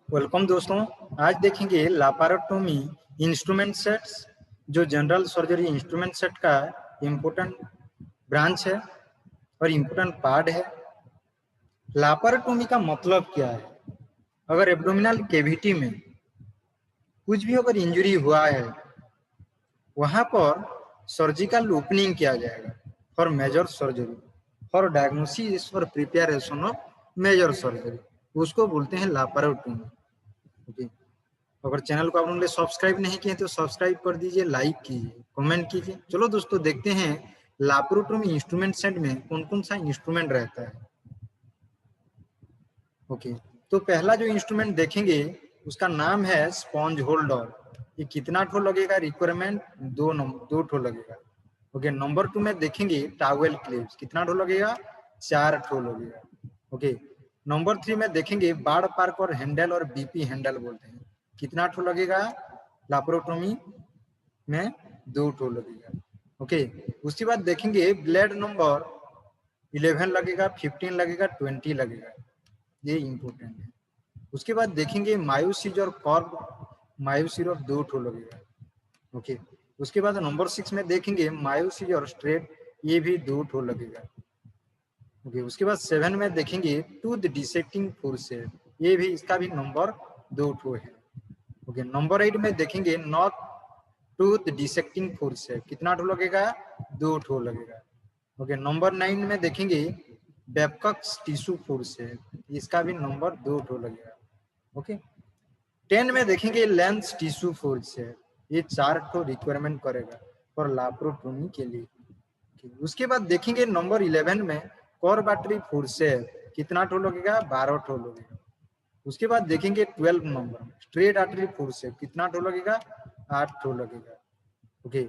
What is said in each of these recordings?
Welcome दोस्तों। आज देखेंगे लापारोटोमी इंस्ट्रूमेंट सेट्स, जो जनरल सर्जरी इंस्ट्रूमेंट सेट का इम्पोर्टेंट ब्रांच है और इम्पोर्टेंट पार्ट है। लापारोटोमी का मतलब क्या है? अगर एब्डोमिनल कैविटी में कुछ भी अगर इंजरी हुआ है, वहां पर सर्जिकल ओपनिंग किया जाएगा for major surgery, for diagnosis और प्रिपेरेशन ऑफ मेजर सर्जरी। उसको बोलते हैं लापारोटोमी। ओके, अगर चैनल को आपने सब्सक्राइब नहीं किए तो सब्सक्राइब कर दीजिए, लाइक कीजिए, कमेंट कीजिए। चलो दोस्तों, देखते हैं लापारोटोमी इंस्ट्रूमेंट सेट में कौन कौन सा इंस्ट्रूमेंट रहता है। ओके, तो पहला जो इंस्ट्रूमेंट देखेंगे उसका नाम है स्पॉन्ज होल्डर। ये कितना ठो लगेगा? रिक्वायरमेंट दो ठो लगेगा। ओके, नंबर 2 में देखेंगे टावेल क्लिप्स। कितना ठो लगेगा? 4 ठो लगेगा। ओके, नंबर 3 में देखेंगे बाड़ पार्क और हैंडल और बीपी हैंडल बोलते हैं। कितना ठो लगेगा? लाप्रोटोमी में 2 ठो लगेगा। ओके, उसके बाद देखेंगे ब्लेड नंबर 11 लगेगा, 15 लगेगा, 20 लगेगा। ये इंपॉर्टेंट है। उसके बाद देखेंगे मायोसिज और कॉर्ब मायोसिज और 2 ठो लगेगा। ओके, उसके बाद नंबर 6 में देखेंगे मायोसिज और स्ट्रेट, ये भी 2 ठो लगेगा। ओके, उसके बाद 7 में देखेंगे टूथ डिसेक्टिंग फोर्स, ये भी इसका भी नंबर 2 ठो है। ओके, नंबर 8 में देखेंगे नॉर्थ टूथ डिसेक्टिंग फोर्स, कितना ठो लगेगा? 2 ठो लगेगा। ओके, नंबर 9 में देखेंगे बेबकॉक्स टिश्यू फोर्स है, इसका भी नंबर 2 ठो लगेगा। ओके, 10 में देखेंगे लेंस टिश्यू फोर्स है, ये 4 ठो रिक्वायरमेंट करेगा और लाप्रोटोमी के लिए। उसके बाद देखेंगे नंबर 11 में कॉर्बाटरी फोर्स है, कितना ठो लगेगा? 12 ठो लगेगा। उसके बाद देखेंगे 12 नंबर स्ट्रेट आर्टरी फोर्स है, कितना ठो लगेगा? 8 ठो लगेगा। ओके,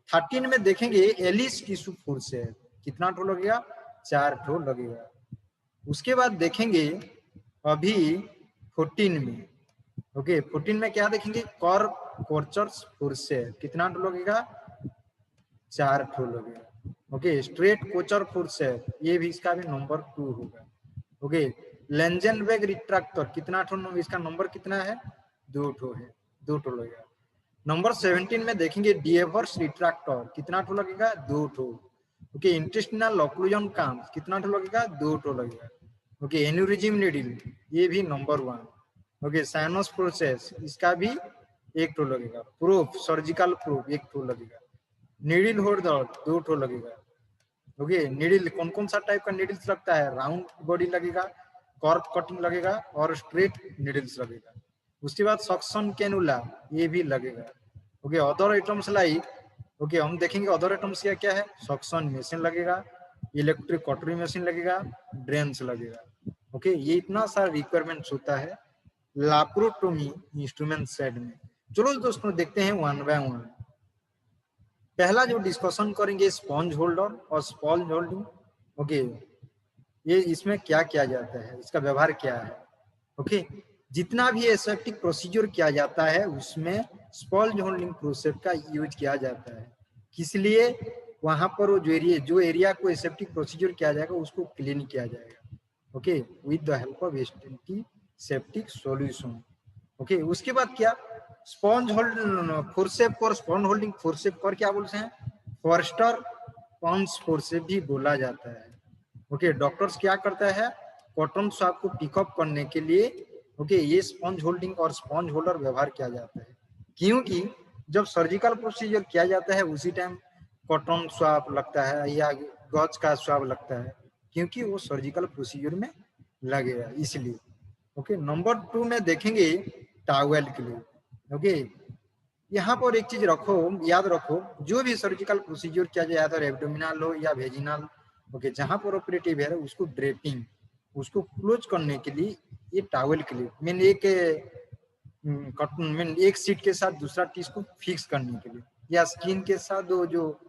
13 में देखेंगे एलिस टिश्यू फोर्स है, कितना ठो लगेगा? 4 ठो लगेगा। उसके बाद देखेंगे अभी 14 में, ओके 14 में क्या देखेंगे? कोर्चर्स फोर्स है, कितना ठो लगेगा? 4 ठो लगेगा। ओके, स्ट्रेट कोचर फोर्स है, ये भी इसका भी नंबर 2 होगा। ओके, लेंजेनबर्ग रिट्रैक्टर, कितना ठो? इसका नंबर कितना है? 2 ठो है, 2 ठो लगेगा। नंबर 17 में देखेंगे डिएवर्स रिट्रैक्टर, कितना ठो लगेगा? 2 ठो। ओके, इंटेस्टिनल ऑक्लूजन काम, कितना ठो लगेगा? 2 ठो लगेगा। ओके, एन्यूरिज्म नीडल, ये भी नंबर 1। ओके, साइनस प्रोसेस, इसका भी 1 ठो लगेगा। प्रूफ सर्जिकल प्रूफ 1 ठो लगेगा। नीडल होल्डर 2 ठो लगेगा। ओके, नीडल कौन कौन सा टाइप का नीडल्स लगता है? राउंड बॉडी लगेगा, कॉर्क कटिंग लगेगा और स्ट्रेट नीडल्स लगेगा। उसके बाद सक्शन कैनुला, ये भी लगेगा। Okay, other items like, okay हम देखेंगे अदर आइटम्स क्या क्या है। सक्शन मशीन लगेगा, इलेक्ट्रिक कटरी मशीन लगेगा, ड्रेन्स लगेगा। ओके, ये इतना सारा रिक्वायरमेंट्स होता है लाप्रोटोमी इंस्ट्रूमेंट सेट में। चलो दोस्तों, देखते हैं वन बाय वन। पहला जो डिस्कशन करेंगे स्पॉन्ज होल्डर और स्पॉन्ज होल्डिंग। ओके, ये इसमें क्या किया जाता है, इसका व्यवहार क्या है। ओके, जितना भी एसेप्टिक प्रोसीजर किया जाता है उसमें स्पॉन्ज होल्डिंग प्रोसेस का यूज किया जाता है। किस लिए? वहां पर वो जो एरिया को एसेप्टिक प्रोसीजर किया जाएगा उसको क्लीन किया जाएगा। Okay, with the help of antiseptic solution. Okay, उसके बाद क्या? स्पॉन्ज होल्ड फोर्सेप और स्पॉन्ज होल्डिंग फोर्सेप पर क्या बोलते हैं? फॉरस्टर पॉन्स फोर्सेप भी बोला जाता है। ओके, डॉक्टर्स क्या करता है? कॉटन स्वाब को पिकअप करने के लिए ओके ये स्पॉन्ज होल्डिंग और स्पॉन्ज होल्डर व्यवहार किया जाता है। क्योंकि जब सर्जिकल प्रोसीजर किया जाता है उसी टाइम कॉटन स्वाब लगता है या गज का स्वाब लगता है, क्योंकि वो सर्जिकल प्रोसीजर में लगेगा, इसलिए। ओके, नंबर 2 में देखेंगे टावेल के लिए। ओके, यहाँ पर एक चीज रखो, याद रखो, जो भी सर्जिकल प्रोसीजर किया जाए, अगर एब्डोमिनल हो या वेजिनल, ओके जहां पर ऑपरेटिव है उसको ड्रेपिंग, उसको क्लोज करने के लिए ये टावेल के लिए मीन एक सीट के साथ दूसरा टीस को फिक्स करने के लिए, या स्किन के साथ वो जो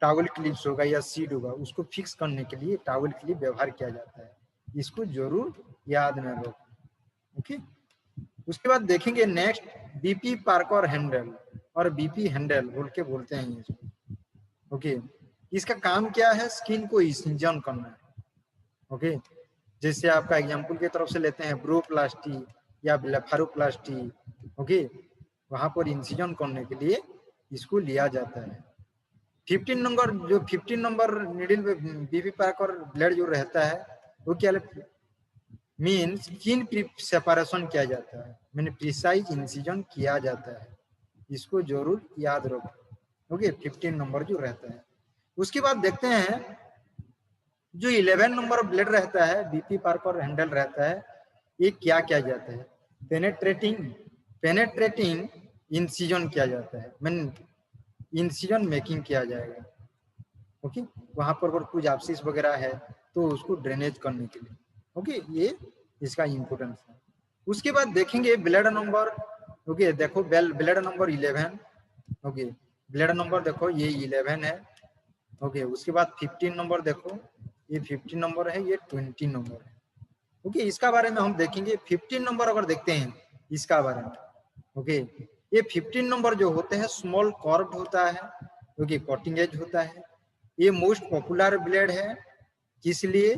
टावल क्लिप्स होगा या सीट होगा उसको फिक्स करने के लिए टावल क्लिप व्यवहार किया जाता है। इसको जरूर याद में रखो। ओके, उसके बाद देखेंगे नेक्स्ट बीपी पार्कर हैंडल और बीपी हैंडल बोल के बोलते हैं इसको। ओके, इसका काम क्या है? स्किन को इंसिजन करना है। ओके, जैसे आपका एग्जांपल की तरफ से लेते हैं ब्रोप्लास्टी, या ब्लेफारोप्लास्टी, ओके, वहां पर इंसिजन करने के लिए इसको लिया जाता है। 15 नंबर नीडल बीबी पार्कर ब्लेड जो रहता है वो क्या मीन्स किन सेपरेशन किया जाता है, मैंने प्रिसाइज इंसिजन किया जाता है, इसको जरूर याद रखो। ओके, 15 नंबर जो रहता है। उसके बाद देखते हैं जो 11 नंबर ब्लेड रहता है, बीपी पार्कर हैंडल रहता है, ये क्या किया जाता है, पेनेट्रेटिंग इंसिजन किया जाता है, मीन इंसिजन मेकिंग किया जाएगा। ओके, वहां पर अगर कुछ एब्सिस वगैरह है तो उसको ड्रेनेज करने के लिए। ओके, ये इसका इंपोर्टेंस है। उसके बाद देखेंगे ब्लेड नंबर। ओके, देखो blade number 11। Okay, blade number देखो ये 11 है। ओके, उसके बाद 15 नंबर देखो, ये 15 नंबर है, ये 20 नंबर है। ओके, इसका बारे में हम देखेंगे। 15 नंबर अगर देखते हैं इसका बारे में, ओके, ये 15 नंबर जो होते हैं स्मॉल कॉर्ड होता है, ओके, कटिंग एज होता है। ये मोस्ट पॉपुलर ब्लेड है, किस लिए,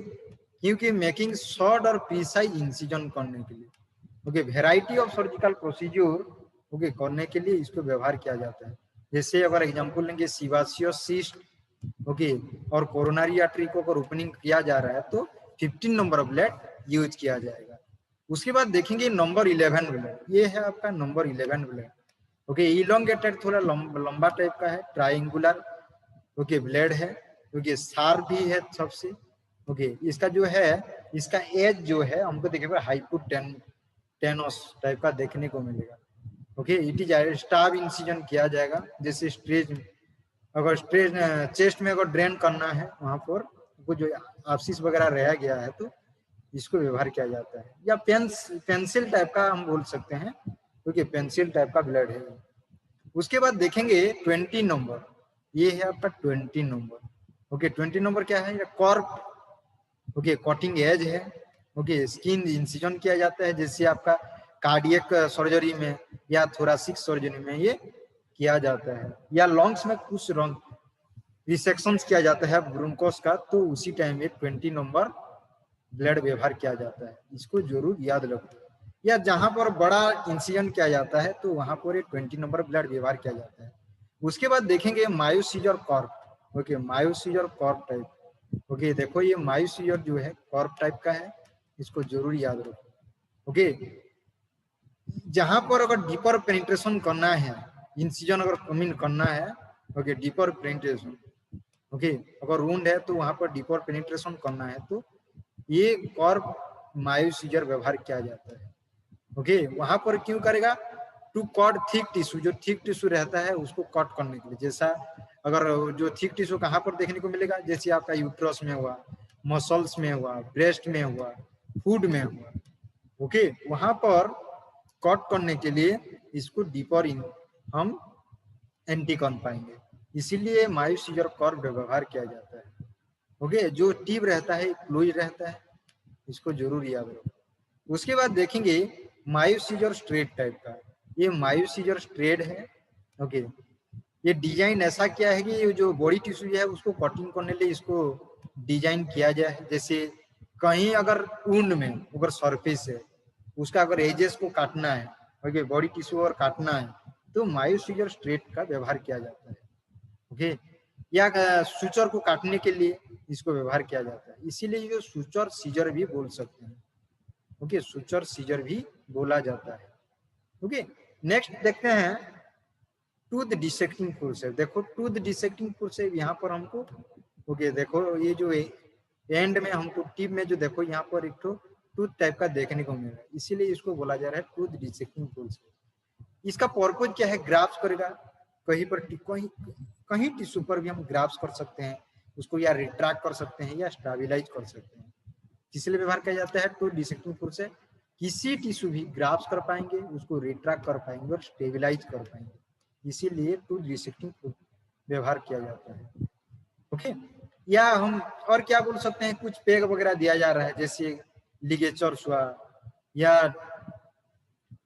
क्योंकि मेकिंग शॉर्ट और प्रिसाइज इंसिजन करने के लिए। Okay, variety of surgical procedure okay करने के लिए इसको व्यवहार किया जाता है। जैसे अगर एग्जांपल लेंगे सीवासियस सिस्ट, ओके, और कोरोनरी आर्टरी को अगर ओपनिंग किया जा रहा है तो 15 नंबर ब्लेड यूज किया जाएगा। उसके बाद देखेंगे नंबर 11 ब्लेड, ये है आपका नंबर 11 ब्लेड। ओके, इलोंगेटेड थोड़ा लंबा टाइप का है, ट्राइंगुलर ओके ब्लेड है, ओके, शार्प भी है सबसे। ओके, इसका जो है, इसका एज जो है हमको देखिए हाइपोटेनोस टाइप का देखने को मिलेगा। Okay, it is stab incision किया जाएगा, जैसे अगर चेस्ट में अगर ड्रेन करना है वहां पर कुछ जो एब्सिस वगैरह रह गया है तो इसको व्यवहार किया जाता है। या पेंसिल टाइप का हम बोल सकते हैं, क्योंकि पेंसिल टाइप का ब्लेड है। उसके बाद देखेंगे 20 नंबर, ये है आपका 20 नंबर। ओके, 20 नंबर क्या है, कॉर्प ओके कटिंग एज है। ओके, स्किन इंसिजन किया जाता है, जैसे आपका कार्डियक सर्जरी में या थोरासिक सर्जरी में ये किया जाता है, या लंग्स में कुछ रिसेक्शन किया जाता है ब्रोंकोस का, तो उसी टाइम में 20 नंबर ब्लेड व्यवहार किया जाता है, इसको जरूर याद रखो। या जहां पर बड़ा इंसिजन किया जाता है तो वहां पर 20 नंबर ब्लेड व्यवहार किया जाता है। उसके बाद देखेंगे मायोसीजर कॉर्प। ओके, मायोसीजर कॉर्प टाइप। ओके, देखो ये मायोसीजर जो है कॉर्प टाइप का है, इसको जरूर याद रखो। ओके, जहां पर अगर डीपर पेनिट्रेशन करना है, इंसिजन अगर कमिंग करना है, ओके, डीपर पेनिट्रेशन, ओके, अगर वुंड है तो वहां पर डीपर पेनिट्रेशन करना है तो ये कॉर्प मायोसीजर व्यवहार किया जाता है। ओके, वहां पर क्यों करेगा, टू कट थिक टिश्यू, जो थिक टिश्यू रहता है उसको कट करने के लिए। जैसा अगर जो थिक टिश्यू कहाँ पर देखने को मिलेगा, जैसे आपका यूट्रस में हुआ, मसल्स में हुआ, ब्रेस्ट में हुआ, फूड में हुआ। ओके, वहां पर कट करने के लिए इसको डीपर इन हम एंटी कर पाएंगे, इसीलिए मायोसीजर कॉर्प व्यवहार किया जाता है। ओके, जो टिप रहता है क्लोज रहता है, इसको जरूर याद रखो। उसके बाद देखेंगे मायोसीजर स्ट्रेट टाइप का, ये मायोसीजर स्ट्रेट है। ओके, ये डिजाइन ऐसा किया है कि ये जो बॉडी टिश्यू है उसको कटिंग करने लिए इसको डिजाइन किया गया है। जैसे कहीं अगर ऊन में अगर सरफेस है, उसका अगर एजेस को काटना है, ओके, बॉडी टिश्यू और काटना है तो मायोसीजर स्ट्रेट का व्यवहार किया जाता है। ओके, या सुचर को काटने के लिए इसको व्यवहार किया जाता है, इसीलिए ये सुचर सीजर भी बोल सकते हैं। ओके, सुचर सीजर भी बोला जाता है। ओके, नेक्स्ट देखते हैं टूथ डिसेक्टिंग फोर्स है। देखो टूथ डिसेक्टिंग फोर्स है यहाँ पर हमको, ओके, देखो ये जो एंड में हमको टिप में जो देखो यहाँ पर एक तो टूथ टाइप का देखने को मिल रहा है, इसीलिए इसको बोला जा रहा है टूथ डिसेक्टिंग फोर्स। इसका पर्पज क्या है, ग्राफ्स करेगा, कहीं पर कहीं टिश्यू पर भी हम ग्राफ्स कर सकते हैं उसको, या रिट्रैक्ट कर सकते हैं या स्टेबलाइज कर सकते हैं। इसलिए व्यवहार किया जाता है टूथ डिसेक्टिंग फोर्स से, किसी टिश्यू भी ग्राफ्स कर पाएंगे, उसको रिट्रैक्ट कर पाएंगे और स्टेबलाइज कर पाएंगे, इसीलिए टूथ डिसेक्टिंग फोर्स व्यवहार किया जाता है। ओके, या हम और क्या बोल सकते हैं, कुछ पेग वगैरह दिया जा रहा है, जैसे लिगेचर्स हुआ, या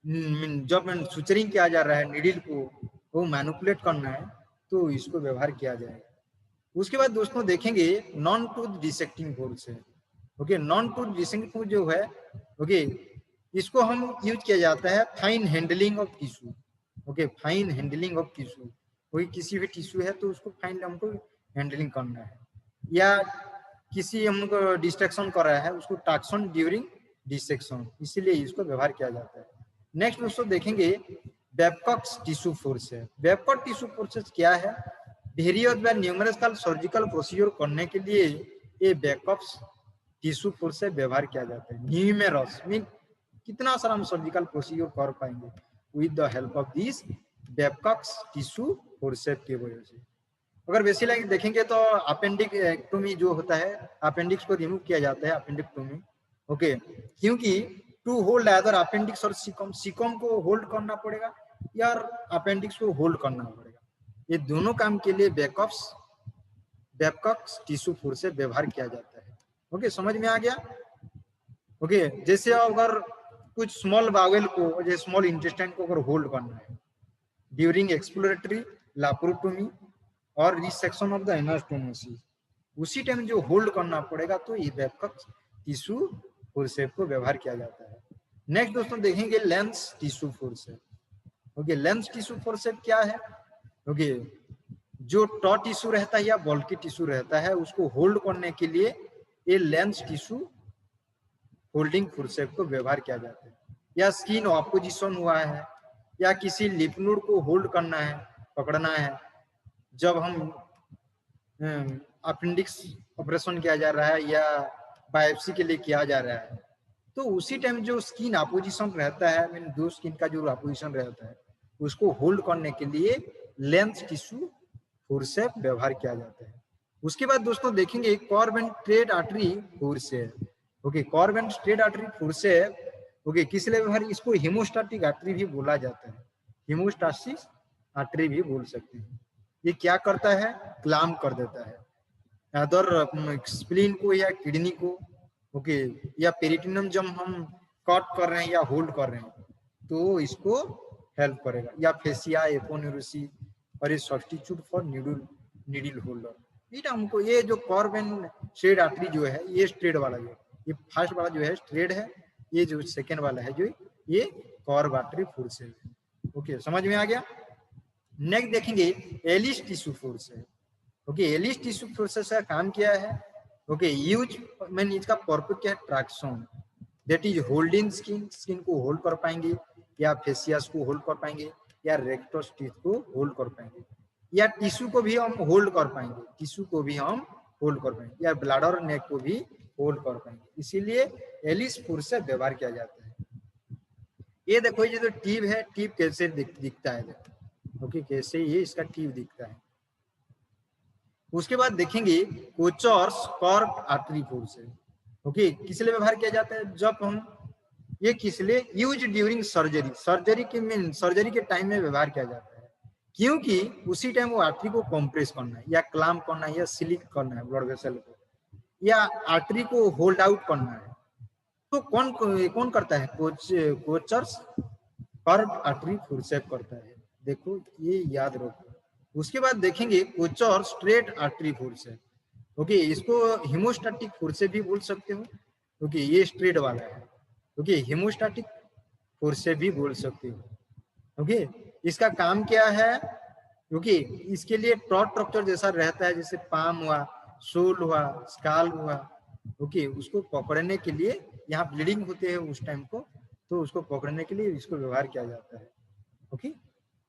जब सुचरिंग किया जा रहा है नीडल को वो मैनिपुलेट करना है तो इसको व्यवहार किया जाएगा। उसके बाद दोस्तों देखेंगे नॉन टूथ डिसेक्टिंग फोर्स है। Okay, non tooth dissecting force जो है, ओके, इसको हम यूज किया जाता है fine handling of tissue. Okay, fine handling of tissue, कोई किसी भी टिश्यू है तो उसको फाइन हमको हैंडलिंग करना है, या किसी हमको डिस्ट्रक्शन कर रहा है उसको टाक्सन ड्यूरिंग डिसेक्शन, इसीलिए इसको व्यवहार किया जाता है। नेक्स्ट दोस्तों देखेंगे बेबकॉक्स टिश्यू फोर्स है। बेबकॉक टिश्यू फोर्सेस क्या है? वेरियस व न्यूमरस सर्जिकल प्रोसीजर करने के लिए ये बेबकॉक्स टिश्यू फोर्स से व्यवहार किया जाता है। न्यूमेरस मीन कितना सारा हम सर्जिकल प्रोसीजर कर पाएंगे with the help of this Babcock's tissue forcep की वजह से। अगर बेसिकली देखेंगे तो अपेंडिक्टोमी जो होता है, अपेंडिक्स को रिमूव किया जाता है अपेंडिक्टोमी। ओके, क्योंकि टू होल्ड अदर अपेंडिक्स और सिकम को होल्ड करना पड़ेगा या अपेंडिक्स को होल्ड करना पड़ेगा, ये दोनों काम के लिए बेबकॉक्स टिश्यू फोर्स से व्यवहार किया जाता है। ओके, समझ में आ गया? ओके, जैसे अगर कुछ स्मॉल बावेल को, जैसे स्मॉल इंटेस्टाइन को अगर होल्ड करना है ड्यूरिंग एक्सप्लोरेटरी लैप्रोटोमी और रिसेक्शन ऑफ द एनास्टोमोसिस, उसी टाइम जो होल्ड करना पड़ेगा तो ये बेबकॉक्स टिश्यू फोर्सेप को व्यवहार किया जाता है। नेक्स्ट दोस्तों देखेंगे lens tissue forceps. Okay, lens tissue forceps क्या है? ओके, जो टॉ टिश्यू रहता है या बल्की टिश्यू रहता है उसको होल्ड करने के लिए ये लेंस टिश्यू होल्डिंग फोर्सेप को व्यवहार किया जाता है। या स्किन ऑपोजिशन हुआ है या किसी लिप नोड को होल्ड करना है, पकड़ना है, जब हम अपेंडिक्स ऑपरेशन किया जा रहा है या बायोप्सी के लिए किया जा रहा है, तो उसी टाइम जो स्किन अपोजिशन रहता है, मीन दो स्किन का जो अपोजिशन रहता है उसको होल्ड करने के लिए लेंस टिश्यू फोर्सेप व्यवहार किया जाता है। उसके बाद दोस्तों देखेंगे curve and straight artery forceps. Okay, curve and straight artery forceps, okay, किस लिए व्यवहार? इसको हीमोस्टैटिक आर्टरी भी बोला जाता है, हीमोस्टैटिक आर्टरी भी बोल सकते हैं। ये क्या करता है? क्लाम कर देता है अदर स्प्लीन को या किडनी को। ओके, या पेरिटोनियम जब हम कट कर रहे हैं या होल्ड कर रहे हैं तो इसको हेल्प करेगा, या फेसिया, एपोन्यूरोसी और ये सब्स्टिट्यूट फॉर नीडल होल्डर। ये हमको ये जो कर्व एंड स्ट्रेट आर्टरी जो है, ये स्ट्रेट वाला जो है, ये फर्स्ट वाला जो है स्ट्रेट है, ये जो सेकेंड वाला है जो ये कर्व आर्टरी फोर्स है। ओके, समझ में आ गया? नेक्स्ट देखेंगे एलिस टिश्यू फोर्स है। ओके, एलिस टिश्यू फोर्सेस का काम क्या है? ओके, यूज मीन इसका पर्पस क्या है? Traction, that is holding skin, skin को होल्ड कर पाएंगे, या फेसियास को होल्ड कर पाएंगे, या रेक्टस टीथ को होल्ड कर पाएंगे, या टिश्यू को भी हम होल्ड कर पाएंगे, टिश्यू को भी हम होल्ड कर पाएंगे, या ब्लैडर नेक को भी होल्ड कर पाएंगे, इसीलिए एलिस फोर्स से व्यवहार किया जाता है। ये देखो ये जो टीप है, टीप कैसे दिखता है? ओके, कैसे ये इसका टीप दिखता है। उसके बाद देखेंगे कोचर्स कर्व आर्टरी फोर्स है। ओके, किस लिए व्यवहार किया जाता है? जब हम ये किस लिए? यूज ड्यूरिंग सर्जरी, सर्जरी के टाइम में व्यवहार किया जाता है, क्योंकि उसी टाइम वो आर्टरी को कंप्रेस करना है या क्लैंप करना है या सिलिक करना है ब्लड वेसल को, या आर्टरी को होल्ड आउट करना है। तो कौन करता है? कोचर्स कर्व आर्टरी फोर्सेप करता है। देखो ये याद रखो। उसके बाद देखेंगे कोचर स्ट्रेट आर्टरी फोर्स है। ओके, इसको हीमोस्टैटिक फोर्स भी बोल सकते हो। ओके, ये स्ट्रेट वाला है। ओके, हीमोस्टैटिक फोर्स भी बोल सकते हो। ओके, इसका काम क्या है? ओके, इसके लिए ट्रॉट स्ट्रक्चर जैसा रहता है, जैसे पाम हुआ, सोल हुआ, स्काल हुआ। ओके, उसको पकड़ने के लिए, यहाँ ब्लीडिंग होते हैं उस टाइम को, तो उसको पकड़ने के लिए इसको व्यवहार किया जाता है। ओके,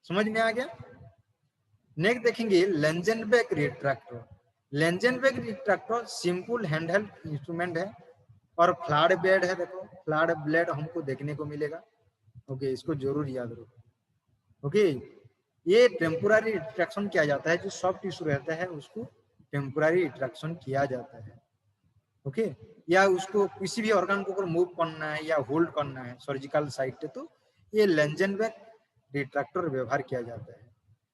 समझ में आ गया? नेक्स्ट देखेंगे Langenbeck retractor. Langenbeck retractor simple handheld instrument है और फ्लैट ब्लेड है। देखो फ्लैट ब्लेड हमको देखने को मिलेगा। ओके, इसको जरूर याद रखो। ओके, ये टेम्पोररी रिट्रैक्शन किया जाता है, जो सॉफ्ट टिश्यू रहता है उसको टेम्पोररी रिट्रैक्शन किया जाता है। ओके, या उसको किसी भी ऑर्गन को मूव करना है या होल्ड करना है सर्जिकल साइट पे, तो ये लेंजेनबेक रिट्रैक्टर व्यवहार किया जाता है।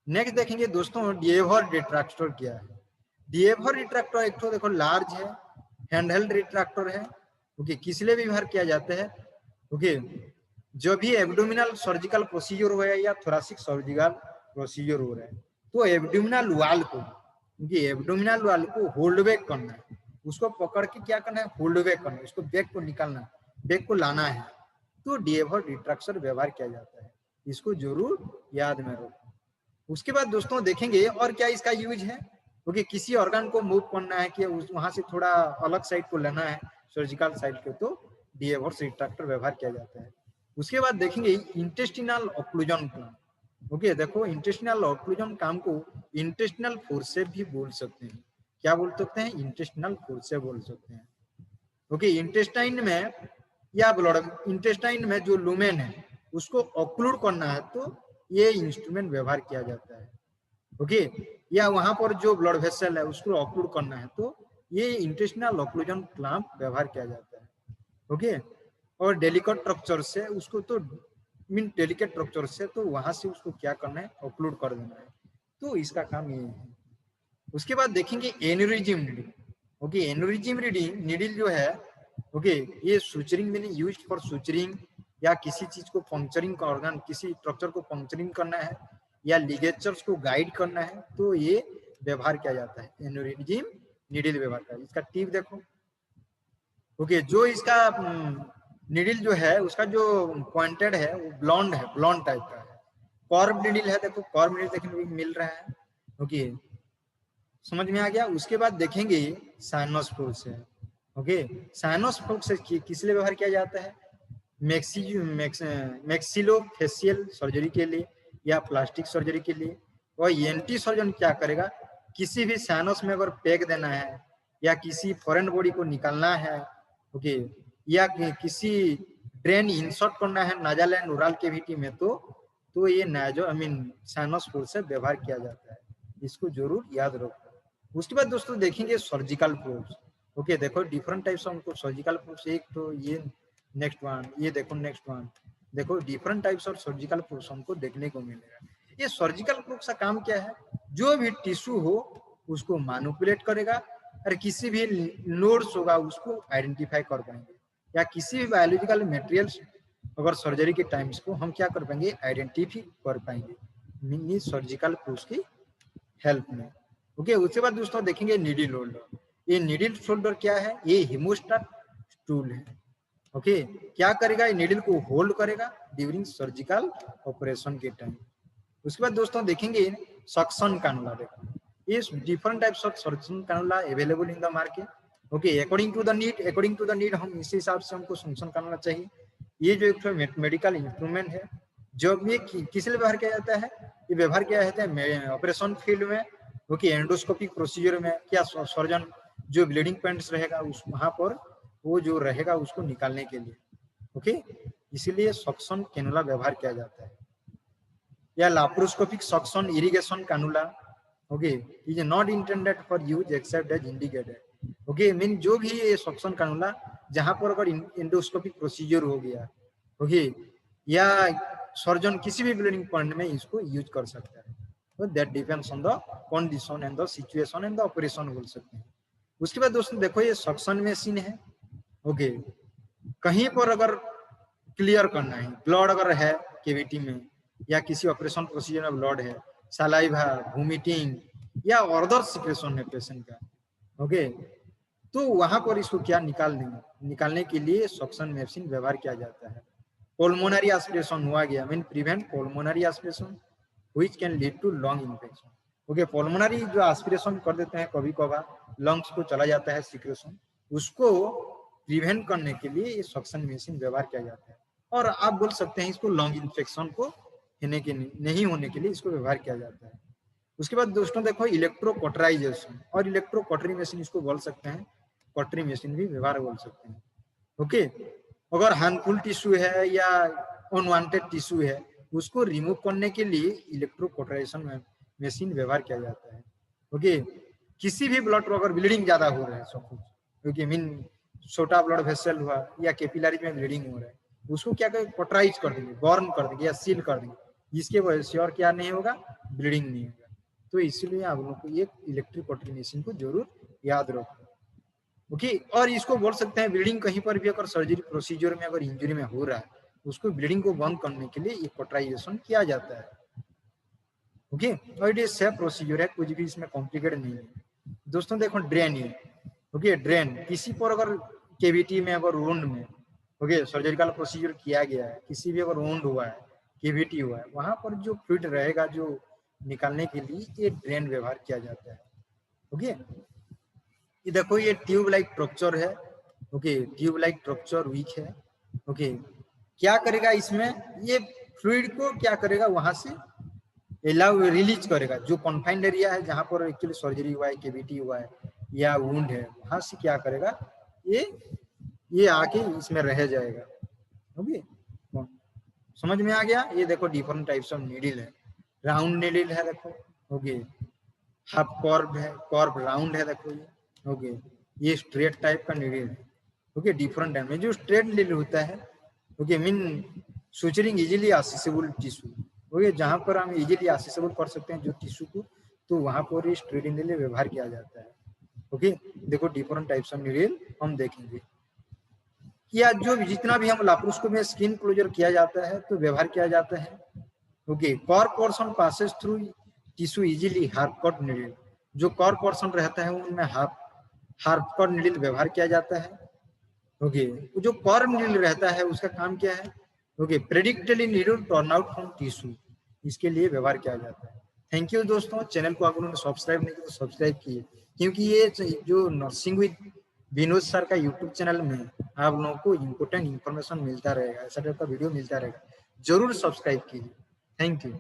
नेक्स्ट देखेंगे दोस्तों डिएवर रिट्रैक्टर क्या है। डिएवर रिट्रैक्टर एक तो देखो लार्ज है, हैंडहेल्ड रिट्रैक्टर है। ओके, किस लिए व्यवहार किया जाता है? ओके, जो भी एब्डोमिनल सर्जिकल प्रोसीजर हो रहा है या थोरासिक सर्जिकल प्रोसीजर हो रहा है, तो एब्डोमिनल वाल को, एब्डोमिनल वाल को होल्ड बैक करना है, उसको पकड़ के क्या करना है? होल्ड बैक करना है, उसको बैक को निकालना है, बैक को लाना है। तो डीएवर रिट्रैक्शन व्यवहार किया जाता है। इसको जरूर याद में रखो। उसके बाद दोस्तों देखेंगे और क्या इसका यूज है। क्योंकि किसी ऑर्गन को मूव करना है कि वहां से थोड़ा अलग साइड को लेना है सर्जिकल साइड के, तो डीएवर्स रिट्रैक्टर व्यवहार किया जाता है। उसके बाद देखेंगे इंटेस्टिनल ऑक्लूजन प्लान। ओके, देखो इंटेस्टिनल ऑक्लूजन काम को इंटेस्टिनल फोर्स से भी बोल सकते हैं। क्या बोल सकते हैं? इंटेस्टिनल फोर्स से बोल सकते हैं। ओके, इंटेस्टाइन में या ब्लड इंटेस्टाइन में जो लुमेन है उसको ऑक्लूड करना है तो ये इंस्ट्रूमेंट व्यवहार किया जाता है। ओके, या वहां पर जो ब्लड वेसल है उसको ऑक्लूड करना है तो ये इंटेस्टिनल ऑक्लूजन क्लैंप व्यवहार किया जाता है। ओके, और डेलिकेट स्ट्रक्चर से उसको तो मीन डेलिकेट स्ट्रक्चर से तो वहां से उसको क्या करना है? ऑक्लूड कर देना है। तो इसका काम ये है। उसके बाद देखेंगे aneurysm needle. Okay, aneurysm needle जो है, ओके, ये सुचरिंग में यूज फॉर सुचरिंग या किसी चीज को पंक्चरिंग का ऑर्गन, किसी स्ट्रक्चर को पंक्चरिंग करना है या लिगेचर्स को गाइड करना है तो ये व्यवहार किया जाता है एन्यूरिज्म नीडल व्यवहार का। इसका टिप देखो। ओके, जो इसका नीडल जो है उसका जो पॉइंटेड है वो ब्लॉन्ड है, ब्लॉन्ड टाइप का है। कर्व नीडल है, देखो कर्व नीडल देखने को मिल रहा है। ओके, समझ में आ गया। उसके बाद देखेंगे साइनस फोर्स है। ओके, साइनस फोर्स से किस लिए व्यवहार किया जाता है? मैक्सिलोफेशियल सर्जरी के लिए या प्लास्टिक सर्जरी के लिए। और एंटी सर्जन क्या करेगा? किसी भी साइनस में अगर पैक देना है या किसी फॉरेन बॉडी को निकालना है, ओके, या किसी ड्रेन इंसर्ट करना है नाजल एंड ओरल कैविटी में तो ये नाजो साइनस फोर्स से व्यवहार किया जाता है। इसको जरूर याद रखो। उसके बाद दोस्तों देखेंगे सर्जिकल प्रोब्स। ओके, देखो different types of surgical probes. एक तो ये नेक्स्ट वन, ये देखो नेक्स्ट वन, देखो different types of surgical probes हमको देखने को मिलेगा। ये सर्जिकल प्रोब्स का काम क्या है? जो भी टिश्यू हो उसको मैनिपुलेट करेगा और किसी भी नोड्स होगा उसको आइडेंटिफाई कर पाएंगे, या किसी भी बायोलॉजिकल मटेरियल्स अगर सर्जरी के टाइम्स को हम क्या कर पाएंगे? आइडेंटिफाई कर पाएंगे सर्जिकल प्रोब्स की हेल्प में। ओके, उसके बाद दोस्तों देखेंगे नीडल होल्डर। ये नीडल होल्डर क्या है? ये हेमोस्टेट टूल है। ओके, क्या करेगा? ये नीडल को होल्ड करेगा ड्यूरिंग सर्जिकल ऑपरेशन के टाइम। उसके बाद दोस्तों देखेंगे सक्शन कैनुला। देखो ये different types of suction cannula available in the market. Okay, according to the need हम इस हिसाब से हमको सक्शन कैनुला चाहिए। ये जो एक मेडिकल इंस्ट्रूमेंट है, जब ये किस लिए व्यवहार किया जाता है? ये व्यवहार किया जाता है ऑपरेशन फील्ड में। क्योंकि एंडोस्कोपिक प्रोसीजर में क्या सर्जन जो ब्लीडिंग पॉइंट्स रहेगा उस वहां पर वो जो रहेगा उसको निकालने के लिए। ओके, इसीलिए सक्शन कैनुला व्यवहार किया जाता है। या laparoscopic suction irrigation cannula, okay, is not intended for use except as indicated. Okay, mean जो भी ये सक्शन कैनुला जहां पर अगर एंडोस्कोपिक प्रोसीजर हो गया, ओके, या सर्जन किसी भी ब्लीडिंग पॉइंट में इसको यूज कर सकता है। तो that depends on the condition and the situation and the operation बोल सकते हैं। उसके बाद दोस्तों देखो ये सक्शन मशीन है। ओके, कहीं पर अगर क्लियर करना है, ब्लड अगर है कैविटी में या किसी ऑपरेशन प्रोसीजर में ब्लड है, सलाइवा, वोमिटिंग या अदर सिक्रेशन है पेशेंट का, ओके, तो वहां पर इसको क्या निकालने के लिए सक्शन मशीन व्यवहार किया जाता है। पल्मोनरी एस्पिरेशन हुआ गया, mean prevent pulmonary aspiration which can lead to lung infection. Okay, pulmonary जो एस्पिरेशन कर देते हैं कभी कभार लंग्स को चला जाता है सिक्रेशन, उसको प्रिवेंट करने के लिए ये सक्शन मशीन व्यवहार किया जाता है। और आप बोल सकते हैं इसको लंग इन्फेक्शन को नहीं होने के लिए इसको व्यवहार किया जाता है। उसके बाद दोस्तों देखो इलेक्ट्रोकॉटराइजेशन और इलेक्ट्रोकॉटरी मशीन इसको बोल सकते हैं, कॉटरी मशीन भी व्यवहार बोल सकते हैं। ओके, अगर हार्मफुल टिश्यू है या अनवांटेड टिश्यू है उसको रिमूव करने के लिए इलेक्ट्रोकॉटराइजेशन मशीन व्यवहार किया जाता है। ओके, किसी भी ब्लड अगर ब्लीडिंग ज्यादा हो रहा है सपोज, ओके, मीन छोटा ब्लड वेसल हुआ या कैपिलरी में ब्लीडिंग हो रहा है, उसको क्या करें? कॉटराइज कर देंगे, बर्न कर देंगे या सील कर देंगे, जिसके वजह से और क्या नहीं होगा? ब्लीडिंग नहीं होगा। तो इसीलिए आप लोगों को ये इलेक्ट्रिक कॉटरी मशीन को जरूर याद रखो। ओके, और इसको बोल सकते हैं ब्लीडिंग कहीं पर भी अगर सर्जरी प्रोसीजर में अगर इंजरी में हो रहा है उसको ब्लीडिंग को बंद करने के लिए ये कॉटराइजेशन किया जाता है। ओके, और ये सेफ प्रोसीजर है, कुछ भी इसमें कॉम्प्लिकेट नहीं है। दोस्तों देखो ड्रेन ये, ओके, ड्रेन किसी पर अगर कैविटी में अगर वुंड में ओके, सर्जिकल प्रोसीजर किया गया है, किसी भी अगर वुंड हुआ है, केविटी हुआ है, वहां पर जो फ्लूइड रहेगा जो निकालने के लिए ये ड्रेन व्यवहार किया जाता है। ओके, ये देखो ये ट्यूब लाइक स्ट्रक्चर है। Okay, tube like structure weak है। ओके, क्या करेगा इसमें, ये फ्लूइड को क्या करेगा वहां से एलाउ रिलीज करेगा, जो कॉन्फाइंड एरिया है जहां पर एक्चुअली सर्जरी हुआ है, केविटी हुआ है या वुंड है, वहां से क्या करेगा ये आके इसमें रह जाएगा। ओके, समझ में आ गया। ये देखो डिफरेंट टाइप्स ऑफ नीडल है, राउंड नीडल है देखो। ओके, हाफ कॉर्ब है, कॉर्ब राउंड है देखो ये। ओके, ये स्ट्रेट टाइप का नीडल है। ओके, डिफरेंट टाइप में जो स्ट्रेट नीडल होता है, okay, mean suturing easily accessible tissue. Okay, जहां पर हम इजीली एक्सेसिबल कर सकते हैं जो टिश्यू को, तो वहां पर ये स्ट्रेट नीडल व्यवहार किया जाता है। ओके, देखो डिफरेंट टाइप्स ऑफ नीडल हम देखेंगे। या जो जितना भी हम लाप्रोस्कोपी में स्किन क्लोजर किया जाता है तो व्यवहार किया जाता है। Okay, core portion passes through tissue easily harp cut needle, जो कॉर पोर्शन रहता है उनमें हार्प कट नीडल व्यवहार किया जाता है। ओके, जो कॉर नीडल रहता है उसका काम क्या है, okay, predictably needle turn out from tissue, इसके लिए व्यवहार किया जाता है। थैंक यू दोस्तों, चैनल को अगर उन्होंने सब्सक्राइब नहीं किया तो सब्सक्राइब कीजिए, क्योंकि ये जो नर्सिंग विद विनोद सर का यूट्यूब चैनल में आप लोगों को इम्पोर्टेंट इन्फॉर्मेशन मिलता रहेगा, ऐसा टाइप का वीडियो मिलता रहेगा, जरूर सब्सक्राइब कीजिए। Thank you.